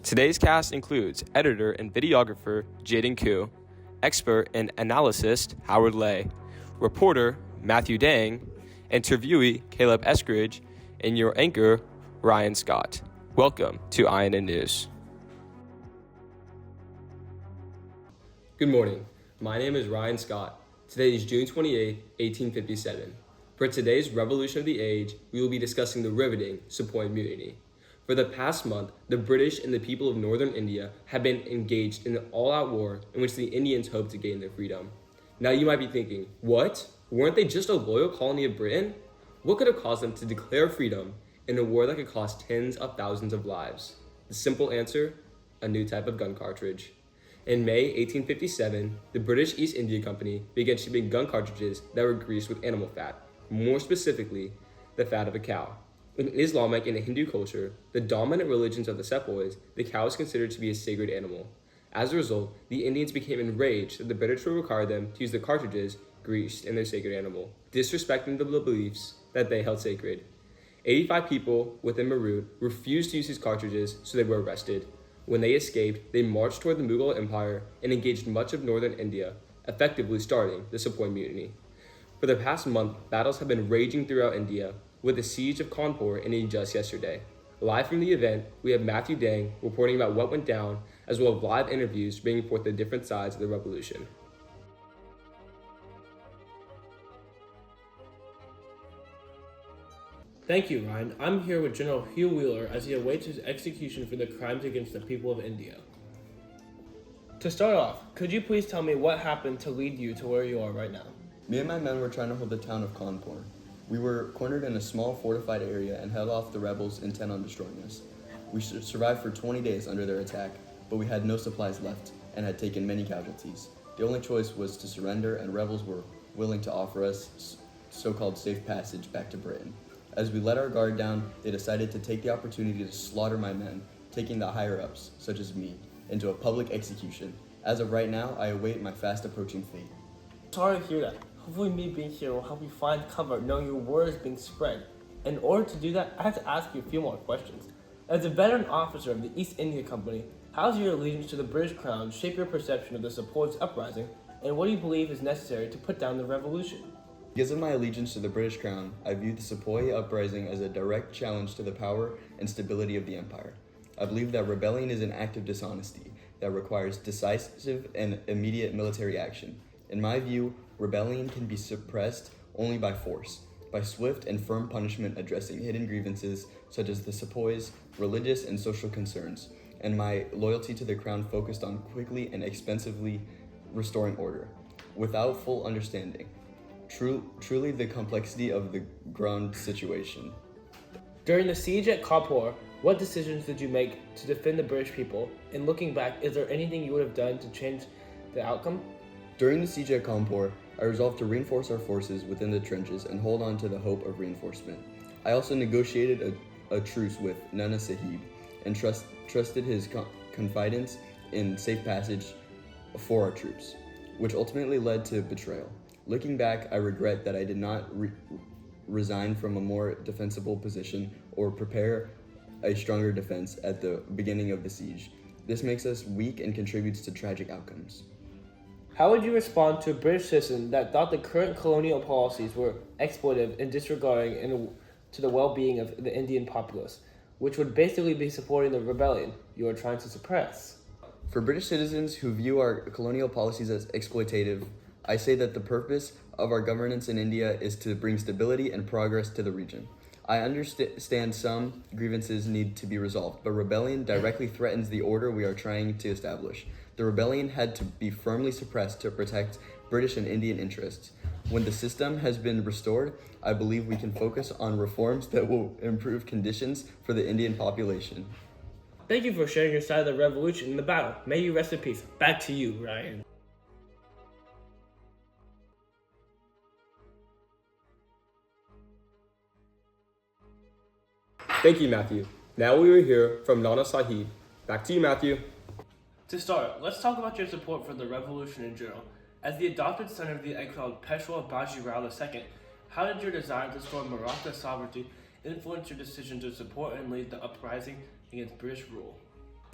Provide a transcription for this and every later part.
Today's cast includes editor and videographer Jaden Koo, expert and analyst Howard Lay, reporter Matthew Dang, interviewee Caleb Eskridge, and your anchor Ryan Scott. Welcome to INN News. Good morning. My name is Ryan Scott. Today is June 28, 1857. For today's Revolution of the Age, we will be discussing the riveting Sepoy Mutiny. For the past month, the British and the people of northern India have been engaged in an all-out war in which the Indians hoped to gain their freedom. Now you might be thinking, what? Weren't they just a loyal colony of Britain? What could have caused them to declare freedom in a war that could cost tens of thousands of lives? The simple answer, a new type of gun cartridge. In May 1857, the British East India Company began shipping gun cartridges that were greased with animal fat, more specifically, the fat of a cow. In Islamic and Hindu culture, the dominant religions of the Sepoys, the cow is considered to be a sacred animal. As a result, the Indians became enraged that the British would require them to use the cartridges greased in their sacred animal, disrespecting the beliefs that they held sacred. 85 people within Meerut refused to use these cartridges, so they were arrested. When they escaped, they marched toward the Mughal Empire and engaged much of northern India, effectively starting the Sepoy Mutiny. For the past month, battles have been raging throughout India, with the siege of Kanpur ending just yesterday. Live from the event, we have Matthew Dang reporting about what went down, as well as live interviews bringing forth the different sides of the revolution. Thank you, Ryan. I'm here with General Hugh Wheeler as he awaits his execution for the crimes against the people of India. To start off, could you please tell me what happened to lead you to where you are right now? Me and my men were trying to hold the town of Kanpur. We were cornered in a small fortified area and held off the rebels intent on destroying us. We survived for 20 days under their attack, but we had no supplies left and had taken many casualties. The only choice was to surrender, and rebels were willing to offer us so-called safe passage back to Britain. As we let our guard down, they decided to take the opportunity to slaughter my men, taking the higher-ups, such as me, into a public execution. As of right now, I await my fast approaching fate. Sorry to hear that. Hopefully me being here will help you find cover knowing your word is being spread. In order to do that, I have to ask you a few more questions. As a veteran officer of the East India Company, how does your allegiance to the British Crown shape your perception of the Sepoy's uprising, and what do you believe is necessary to put down the revolution? Because of my allegiance to the British Crown, I view the Sepoy uprising as a direct challenge to the power and stability of the empire. I believe that rebellion is an act of dishonesty that requires decisive and immediate military action. In my view, rebellion can be suppressed only by force, by swift and firm punishment addressing hidden grievances such as the Sepoys' religious and social concerns, and my loyalty to the crown focused on quickly and expensively restoring order. Without full understanding, truly the complexity of the ground situation. During the siege at Kanpur, what decisions did you make to defend the British people? And looking back, is there anything you would have done to change the outcome? During the siege at Kanpur, I resolved to reinforce our forces within the trenches and hold on to the hope of reinforcement. I also negotiated a truce with Nana Sahib and trusted his confidence in safe passage for our troops, which ultimately led to betrayal. Looking back, I regret that I did not resign from a more defensible position or prepare a stronger defense at the beginning of the siege. This makes us weak and contributes to tragic outcomes. How would you respond to a British citizen that thought the current colonial policies were exploitive and disregarding to the well-being of the Indian populace, which would basically be supporting the rebellion you are trying to suppress? For British citizens who view our colonial policies as exploitative, I say that the purpose of our governance in India is to bring stability and progress to the region. I understand some grievances need to be resolved, but rebellion directly threatens the order we are trying to establish. The rebellion had to be firmly suppressed to protect British and Indian interests. When the system has been restored, I believe we can focus on reforms that will improve conditions for the Indian population. Thank you for sharing your side of the revolution and the battle. May you rest in peace. Back to you, Ryan. Thank you, Matthew. Now we will hear from Nana Sahib. Back to you, Matthew. To start, let's talk about your support for the revolution in general. As the adopted son of the exiled Peshwa Bajirao II, how did your desire to restore Maratha sovereignty influence your decision to support and lead the uprising against British rule?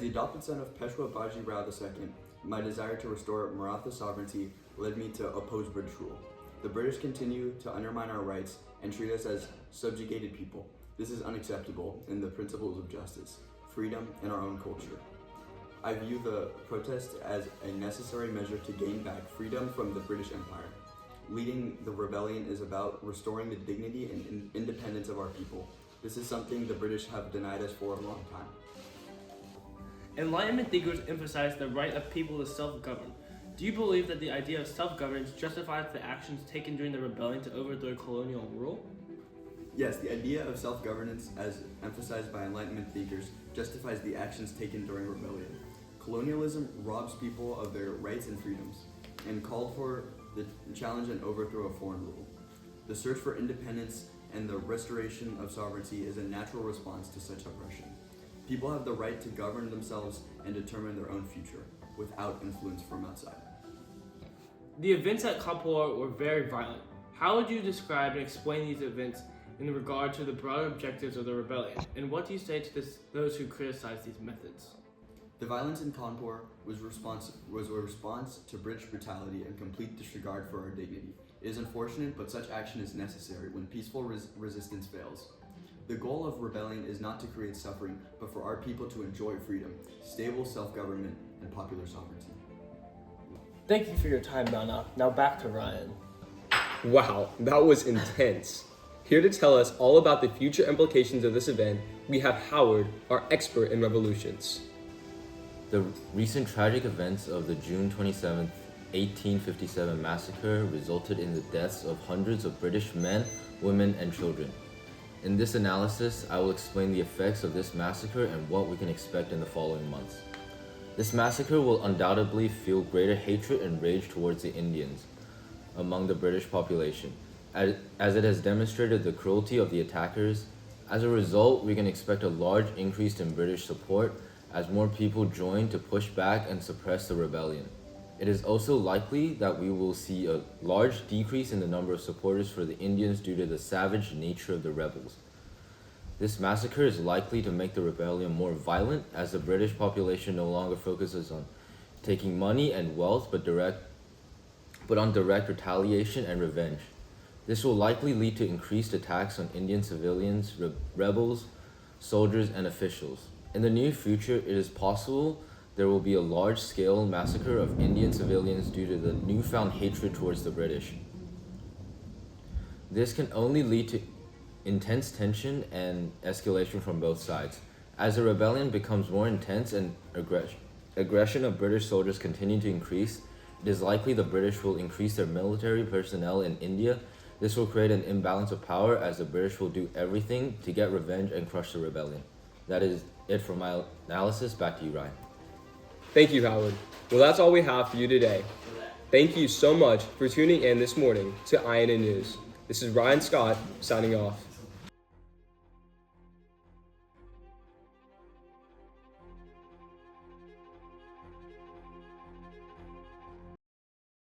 The adopted son of Peshwa Baji Rao II, my desire to restore Maratha sovereignty led me to oppose British rule. The British continue to undermine our rights and treat us as subjugated people. This is unacceptable in the principles of justice, freedom, and our own culture. I view the protest as a necessary measure to gain back freedom from the British Empire. Leading the rebellion is about restoring the dignity and independence of our people. This is something the British have denied us for a long time. Enlightenment thinkers emphasize the right of people to self-govern. Do you believe that the idea of self-governance justifies the actions taken during the rebellion to overthrow colonial rule? Yes, the idea of self-governance, as emphasized by Enlightenment thinkers, justifies the actions taken during rebellion. Colonialism robs people of their rights and freedoms, and called for the challenge and overthrow of foreign rule. The search for independence and the restoration of sovereignty is a natural response to such oppression. People have the right to govern themselves and determine their own future, without influence from outside. The events at Kanpur were very violent. How would you describe and explain these events in regard to the broader objectives of the rebellion? And what do you say to those who criticize these methods? The violence in Kanpur was a response to British brutality and complete disregard for our dignity. It is unfortunate, but such action is necessary when peaceful resistance fails. The goal of rebellion is not to create suffering, but for our people to enjoy freedom, stable self-government, and popular sovereignty. Thank you for your time, Nana. Now back to Ryan. Wow, that was intense. Here to tell us all about the future implications of this event, we have Howard, our expert in revolutions. The recent tragic events of the June 27, 1857 massacre resulted in the deaths of hundreds of British men, women, and children. In this analysis, I will explain the effects of this massacre and what we can expect in the following months. This massacre will undoubtedly fuel greater hatred and rage towards the Indians among the British population, as it has demonstrated the cruelty of the attackers. As a result, we can expect a large increase in British support as more people join to push back and suppress the rebellion. It is also likely that we will see a large decrease in the number of supporters for the Indians due to the savage nature of the rebels. This massacre is likely to make the rebellion more violent, as the British population no longer focuses on taking money and wealth but on direct retaliation and revenge. This will likely lead to increased attacks on Indian civilians, rebels, soldiers, and officials. In the near future, it is possible there will be a large-scale massacre of Indian civilians due to the newfound hatred towards the British. This can only lead to intense tension and escalation from both sides. As the rebellion becomes more intense and aggression of British soldiers continue to increase, it is likely the British will increase their military personnel in India. This will create an imbalance of power, as the British will do everything to get revenge and crush the rebellion. That is it for my analysis. Back to you, Ryan. Thank you, Howard. Well, that's all we have for you today. Thank you so much for tuning in this morning to INN News. This is Ryan Scott signing off.